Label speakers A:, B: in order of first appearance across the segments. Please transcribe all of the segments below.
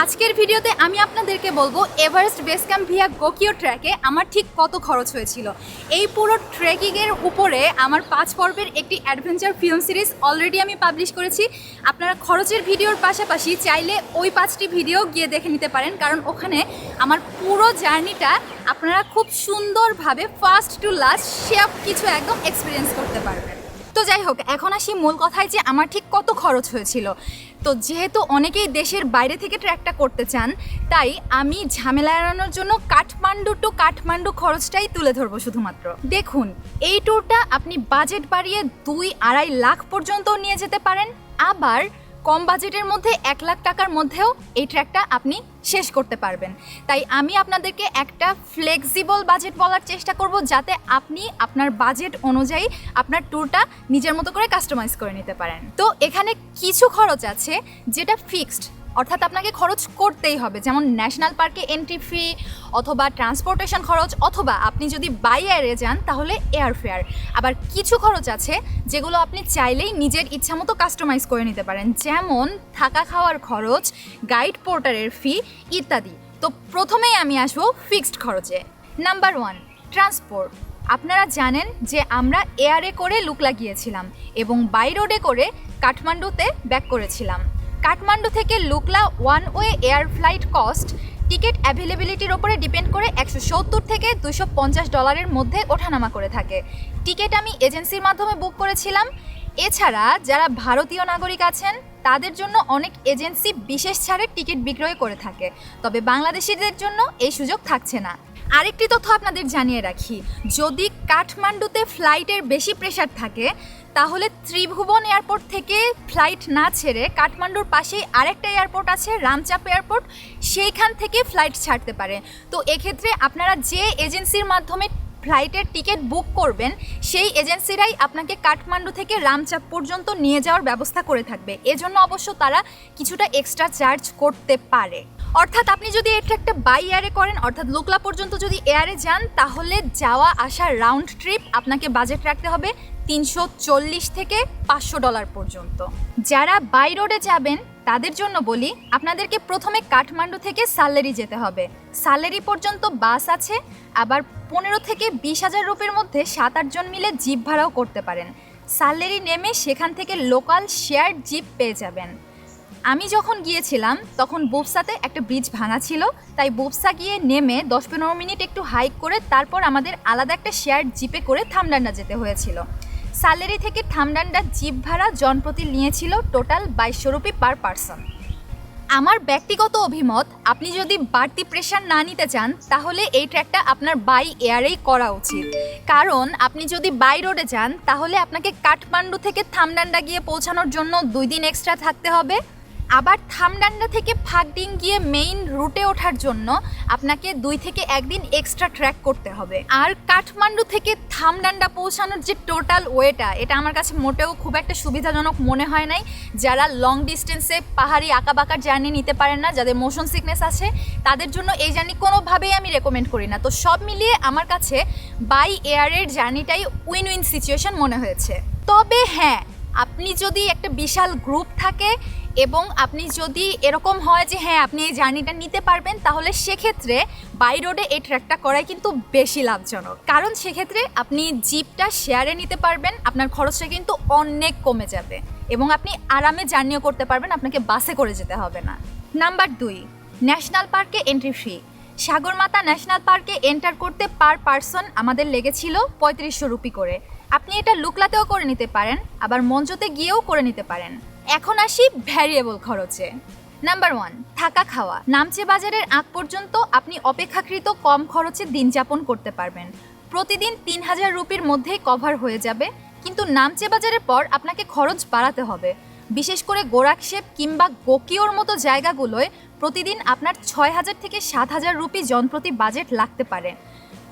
A: আজকের ভিডিওতে আমি আপনাদেরকে বলবো Everest base camp Villa Gokyo ট্র্যাকে আমার ঠিক কত খরচ হয়েছিল। এই পুরো ট্রেকিংয়ের উপরে আমার 5 পর্বের একটি অ্যাডভেঞ্চার ফিল্ম সিরিজ অলরেডি আমি পাবলিশ করেছি। আপনারা খরচের ভিডিওর পাশাপাশি চাইলে ওই 5টি ভিডিও গিয়ে দেখে নিতে পারেন, কারণ ওখানে আমার পুরো জার্নিটা আপনারা খুব সুন্দরভাবে ফার্স্ট টু লাস্ট সব কিছু একদম এক্সপিরিয়েন্স করতে পারবেন। তো যাই হোক, এখন আসি মূল কথায় যে আমার ঠিক কত খরচ হয়েছিল। তো যেহেতু অনেকেই দেশের বাইরে থেকে ট্র্যাকটা করতে চান, তাই আমি ঝামেলা এড়ানোর জন্য কাঠমান্ডু টু কাঠমান্ডু খরচটাই তুলে ধরবো শুধুমাত্র। দেখুন, এই ট্যুরটা আপনি বাজেট বাড়িয়ে 2-2.5 লাখ পর্যন্ত নিয়ে যেতে পারেন, আবার কম বাজেটের মধ্যে 1 লাখ টাকার মধ্যেও এই ট্র্যাকটা আপনি শেষ করতে পারবেন। তাই আমি আপনাদেরকে একটা ফ্লেক্সিবল বাজেট বলার চেষ্টা করব, যাতে আপনি আপনার বাজেট অনুযায়ী আপনার ট্যুরটা নিজের মতো করে কাস্টমাইজ করে নিতে পারেন। তো এখানে কিছু খরচ আছে যেটা ফিক্সড, অর্থাৎ আপনাকে খরচ করতেই হবে, যেমন ন্যাশনাল পার্কে এন্ট্রি ফি, অথবা ট্রান্সপোর্টেশন খরচ, অথবা আপনি যদি বাই এয়ারে যান তাহলে এয়ার ফেয়ার। আবার কিছু খরচ আছে যেগুলো আপনি চাইলেই নিজের ইচ্ছা মতো কাস্টমাইজ করে নিতে পারেন, যেমন থাকা খাওয়ার খরচ, গাইড পোর্টারের ফি ইত্যাদি। তো প্রথমেই আমি আসবো ফিক্সড খরচে। Number 1, transport. আপনারা জানেন যে আমরা এয়ারে করে লুকলা গিয়েছিলাম এবং বাই রোডে করে কাঠমান্ডুতে ব্যাক করেছিলাম। কাঠমান্ডু থেকে Lukla one way air flight cost ticket অ্যাভেলেবিলিটির ওপরে ডিপেন্ড করে $170 থেকে $250 মধ্যে ওঠানামা করে থাকে। টিকিট আমি এজেন্সির মাধ্যমে বুক করেছিলাম। এছাড়া যারা ভারতীয় নাগরিক আছেন তাদের জন্য অনেক এজেন্সি বিশেষ ছাড়ে টিকিট বিক্রয় করে থাকে, তবে বাংলাদেশিদের জন্য এই সুযোগ থাকছে না। আরেকটি তথ্য আপনাদের জানিয়ে রাখি, যদি কাঠমান্ডুতে ফ্লাইটের বেশি প্রেশার থাকে তাহলে ত্রিভুবন এয়ারপোর্ট থেকে ফ্লাইট না ছেড়ে কাঠমান্ডুর পাশেই আরেকটা এয়ারপোর্ট আছে, রামচাপ এয়ারপোর্ট, সেইখান থেকে ফ্লাইট ছাড়তে পারে। তো এক্ষেত্রে আপনারা যে এজেন্সির মাধ্যমে ফ্লাইটের টিকিট বুক করবেন সেই এজেন্সিরাই আপনাকে কাঠমান্ডু থেকে রামচাপ পর্যন্ত নিয়ে যাওয়ার ব্যবস্থা করে থাকবে। এজন্য অবশ্য তারা কিছুটা এক্সট্রা চার্জ করতে পারে। অর্থাৎ আপনি যদি এটা একটা বাই এয়ারে করেন, অর্থাৎ লুকলা পর্যন্ত যদি এয়ারে যান, তাহলে যাওয়া আসার রাউন্ড ট্রিপ আপনাকে বাজেট রাখতে হবে $340 থেকে $500 পর্যন্ত। যারা বাই রোডে যাবেন তাদের জন্য বলি, আপনাদেরকে প্রথমে কাঠমান্ডু থেকে সাল্লেরি যেতে হবে। সাল্লেরি পর্যন্ত বাস আছে, আবার 15 থেকে 20,000 রুপির মধ্যে 7-8 জন মিলে জিপ ভাড়াও করতে পারেন। সাল্লেরি নেমে সেখান থেকে লোকাল শেয়ার্ড জিপ পেয়ে যাবেন। আমি যখন গিয়েছিলাম তখন বুবসাতে একটা ব্রিজ ভাঙা ছিল, তাই বুবসা গিয়ে নেমে 10-15 মিনিট একটু হাইক করে তারপর আমাদের আলাদা একটা শেয়ার্ড জিপে করে থামডান্ডা যেতে হয়েছিল। সাল্লেরি থেকে থামডান্ডা জিপ ভাড়া জনপ্রতি নিয়েছিল টোটাল 2200 রুপি পার পারসন। আমার ব্যক্তিগত অভিমত, আপনি যদি বাড়তি প্রেশার না নিতে চান তাহলে এই ট্র্যাকটা আপনার বাই এয়ারেই করা উচিত, কারণ আপনি যদি বাই রোডে যান তাহলে আপনাকে কাঠমান্ডু থেকে থামডান্ডা গিয়ে পৌঁছানোর জন্য 2 দিন এক্সট্রা থাকতে হবে, আবার থামডান্ডা থেকে ফাগডিং গিয়ে মেইন রুটে ওঠার জন্য আপনাকে 2 থেকে 1 দিন এক্সট্রা ট্র্যাক করতে হবে। আর কাঠমান্ডু থেকে থামডান্ডা পৌঁছানোর যে টোটাল ওয়েটা, এটা আমার কাছে মোটেও খুব একটা সুবিধাজনক মনে হয় নাই। যারা লং ডিস্টেন্সে পাহাড়ি আঁকাবাঁকার জার্নি নিতে পারেন না, যাদের মোশন সিকনেস আছে, তাদের জন্য এই জার্নি কোনোভাবেই আমি রেকমেন্ড করি না। তো সব মিলিয়ে আমার কাছে বাই এয়ারের জার্নিটাই উইন উইন সিচুয়েশন মনে হয়েছে। তবে হ্যাঁ, আপনি যদি একটা বিশাল গ্রুপ থাকে এবং আপনি যদি এরকম হয় যে হ্যাঁ আপনি এই জার্নিটা নিতে পারবেন, তাহলে সেক্ষেত্রে বাই রোডে এই ট্র্যাকটা করাই কিন্তু বেশি লাভজনক, কারণ সেক্ষেত্রে আপনি জিপটা শেয়ারে নিতে পারবেন, আপনার খরচটা কিন্তু অনেক কমে যাবে এবং আপনি আরামে জার্নিও করতে পারবেন, আপনাকে বাসে করে যেতে হবে না। নাম্বার 2, ন্যাশনাল পার্কে এন্ট্রি ফি। সাগরমাতা ন্যাশনাল পার্কে এন্টার করতে পার পারসন আমাদের লেগেছিল 3500 রুপি করে। আপনি এটা লুকলাতেও করে নিতে পারেন, আবার মঞ্চতে গিয়েও করে নিতে পারেন। এখন আসি ভ্যারিয়েবল খরচে। নাম্বার 1, থাকা খাওয়া। নামচে বাজারের আগ পর্যন্ত আপনি অপেক্ষাকৃত কম খরচে দিন যাপন করতে পারবেন। প্রতিদিন 3000 রুপির মধ্যেই কভার হয়ে যাবে, কিন্তু নামচে বাজারের পর আপনাকে খরচ বাড়াতে হবে। বিশেষ করে গোরাকশেপ কিংবা গোকিওর মতো জায়গাগুলোয় প্রতিদিন আপনার 6000 থেকে 7000 রুপি জনপ্রতি বাজেট লাগতে পারে।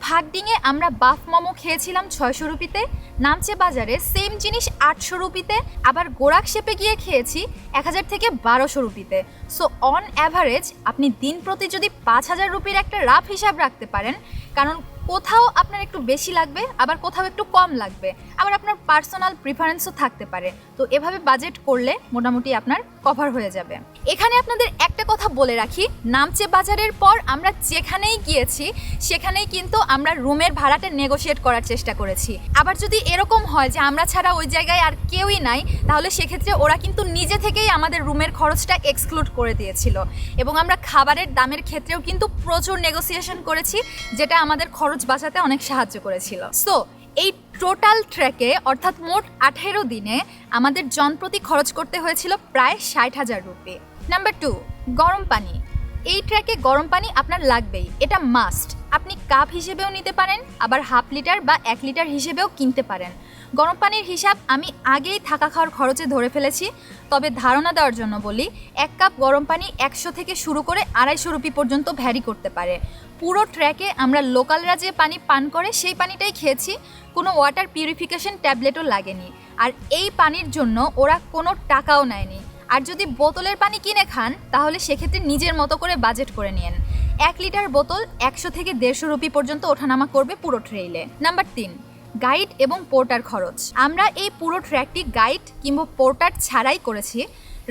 A: ফাগডিংয়ে আমরা বাফ মোমো খেয়েছিলাম 600 রুপিতে, নামচে বাজারে সেম জিনিস 800 রুপিতে, আবার গোরাকশেপে গিয়ে খেয়েছি 1000 থেকে 1200 রুপিতে। সো অন অ্যাভারেজ আপনি দিন প্রতি যদি 5000 রুপির একটা রাফ হিসাব রাখতে পারেন, কারণ কোথাও আপনার একটু বেশি লাগবে, আবার কোথাও একটু কম লাগবে, আবার আপনার পার্সোনাল প্রিফারেন্সও থাকতে পারে। তো এভাবে বাজেট করলে মোটামুটি আপনার কভার হয়ে যাবে। এখানে আপনাদের একটা কথা বলে রাখি, নামচে বাজারের পর আমরা যেখানেই গিয়েছি সেখানেই কিন্তু আমরা রুমের ভাড়াটা নেগোশিয়েট করার চেষ্টা করেছি। আবার যদি এরকম হয় যে আমরা ছাড়া ওই জায়গায় আর কেউই নাই, তাহলে সেক্ষেত্রে ওরা কিন্তু নিজে থেকেই আমাদের রুমের খরচটা এক্সক্লুড করে দিয়েছিল। এবং আমরা খাবারের দামের ক্ষেত্রেও কিন্তু প্রচুর নেগোসিয়েশন করেছি, যেটা আমাদের খরচ বাঁচাতে অনেক সাহায্য করেছিল। সো এই টোটাল ট্র্যাকে অর্থাৎ মোট 18 দিনে আমাদের জনপ্রতি খরচ করতে হয়েছিল প্রায় 60,000 রুপি। নাম্বার 2, গরম পানি। এই ট্র্যাকে গরম পানি আপনার লাগবেই, এটা মাস্ট। আপনি কাপ হিসেবেও নিতে পারেন, আবার হাফ লিটার বা 1 লিটার হিসেবেও কিনতে পারেন। গরম পানির হিসাব আমি আগেই থাকা খাওয়ার খরচে ধরে ফেলেছি, তবে ধারণা দেওয়ার জন্য বলি, 1 কাপ গরম পানি 100 থেকে শুরু করে 250 রুপি পর্যন্ত ভ্যারি করতে পারে। পুরো ট্র্যাকে আমরা লোকালরা যে পানি পান করে সেই পানিটাই খেয়েছি, কোনো ওয়াটার পিউরিফিকেশন ট্যাবলেটও লাগেনি। আর এই পানির জন্য ওরা কোনো টাকাও নেয়নি। আর যদি বোতলের পানি কিনে খান তাহলে সেক্ষেত্রে নিজের মতো করে বাজেট করে নিন। 1 লিটার বোতল 100 থেকে 150 রুপি পর্যন্ত ওঠানামা করবে পুরো ট্রেইলে। নাম্বার 3, গাইড এবং পোর্টার খরচ। আমরা এই পুরো ট্র্যাকটি গাইড কিংবা পোর্টার ছাড়াই করেছি।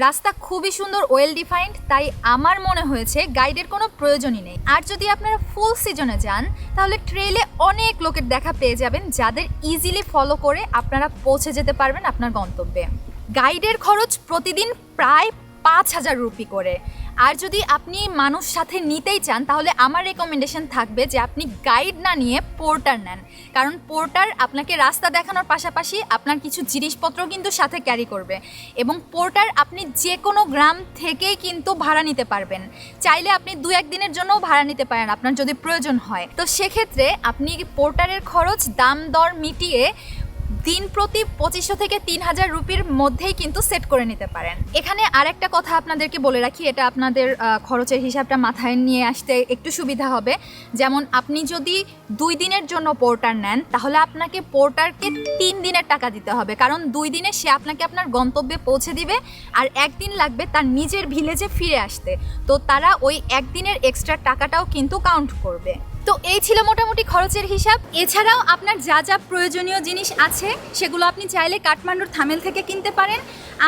A: রাস্তা খুবই সুন্দর, ওয়েল ডিফাইন্ড, তাই আমার মনে হয়েছে গাইডের কোনো প্রয়োজনই নেই। আর যদি আপনারা ফুল সিজনে যান তাহলে ট্রেইলে অনেক লোকের দেখা পেয়ে যাবেন, যাদের ইজিলি ফলো করে আপনারা পৌঁছে যেতে পারবেন আপনার গন্তব্যে। গাইডের খরচ প্রতিদিন প্রায় 5,000 রুপি করে। আর যদি আপনি মানুষ সাথে নিতেই চান তাহলে আমার রেকমেন্ডেশন থাকবে যে আপনি গাইড না নিয়ে পোর্টার নেন, কারণ পোর্টার আপনাকে রাস্তা দেখানোর পাশাপাশি আপনার কিছু জিনিসপত্র কিন্তু সাথে ক্যারি করবে। এবং পোর্টার আপনি যে কোনো গ্রাম থেকেই কিন্তু ভাড়া নিতে পারবেন, চাইলে আপনি 2-1 দিনের জন্যও ভাড়া নিতে পারেন আপনার যদি প্রয়োজন হয়। তো সেক্ষেত্রে আপনি পোর্টারের খরচ দাম দর মিটিয়ে দিন প্রতি 2500 থেকে 3000 রুপির মধ্যেই কিন্তু সেট করে নিতে পারেন। এখানে আরেকটা কথা আপনাদেরকে বলে রাখি, এটা আপনাদের খরচের হিসাবটা মাথায় নিয়ে আসতে একটু সুবিধা হবে। যেমন আপনি যদি 2 দিনের জন্য পোর্টার নেন তাহলে আপনাকে পোর্টারকে 3 দিনের টাকা দিতে হবে, কারণ 2 দিনে সে আপনাকে আপনার গন্তব্যে পৌঁছে দিবে আর 1 দিন লাগবে তার নিজের ভিলেজে ফিরে আসতে। তো তারা ওই 1 দিনের এক্সট্রা টাকাটাও কিন্তু কাউন্ট করবে। তো এই ছিল মোটামুটি খরচের হিসাব। এছাড়াও আপনার যা যা প্রয়োজনীয় জিনিস আছে সেগুলো আপনি চাইলে কাঠমান্ডুর থামেল থেকে কিনতে পারেন।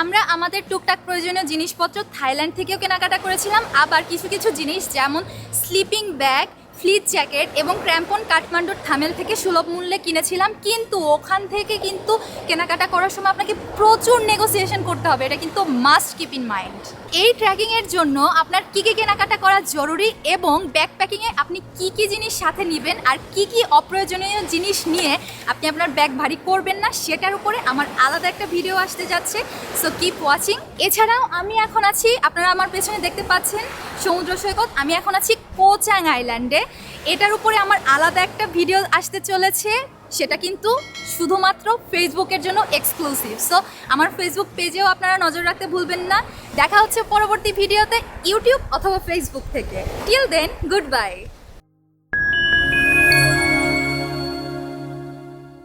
A: আমরা আমাদের টুকটাক প্রয়োজনীয় জিনিসপত্র থাইল্যান্ড থেকেও কেনাকাটা করেছিলাম। আবার কিছু কিছু জিনিস যেমন স্লিপিং ব্যাগ, ফ্লিট জ্যাকেট এবং ক্র্যাম্পন কাঠমান্ডুর থামেল থেকে সুলভ মূল্যে কিনেছিলাম, কিন্তু ওখান থেকে কিন্তু কেনাকাটা করার সময় আপনাকে প্রচুর নেগোসিয়েশন করতে হবে, এটা কিন্তু মাস্ট কিপ ইন মাইন্ড। এই ট্র্যাকিংয়ের জন্য আপনার কী কী কেনাকাটা করা জরুরি এবং ব্যাকপ্যাকিংয়ে আপনি কী কী জিনিস সাথে নেবেন আর কী কী অপ্রয়োজনীয় জিনিস নিয়ে আপনি আপনার ব্যাগ ভারী করবেন না, সেটার উপরে আমার আলাদা একটা ভিডিও আসতে যাচ্ছে, সো কিপ ওয়াচিং। এছাড়াও আমি এখন আছি, আপনারা আমার পেছনে দেখতে পাচ্ছেন সমুদ্র সৈকত, আমি এখন আছি কোচাং আইল্যান্ডে। এটার উপরে আমার আলাদা একটা ভিডিও আসতে চলেছে, সেটা কিন্তু শুধুমাত্র ফেসবুকের জন্য এক্সক্লুসিভ। সো আমার ফেসবুক পেজেও আপনারা নজর রাখতে ভুলবেন না। দেখা হচ্ছে পরবর্তী ভিডিওতে ইউটিউব অথবা ফেসবুক থেকে। Till then, good bye.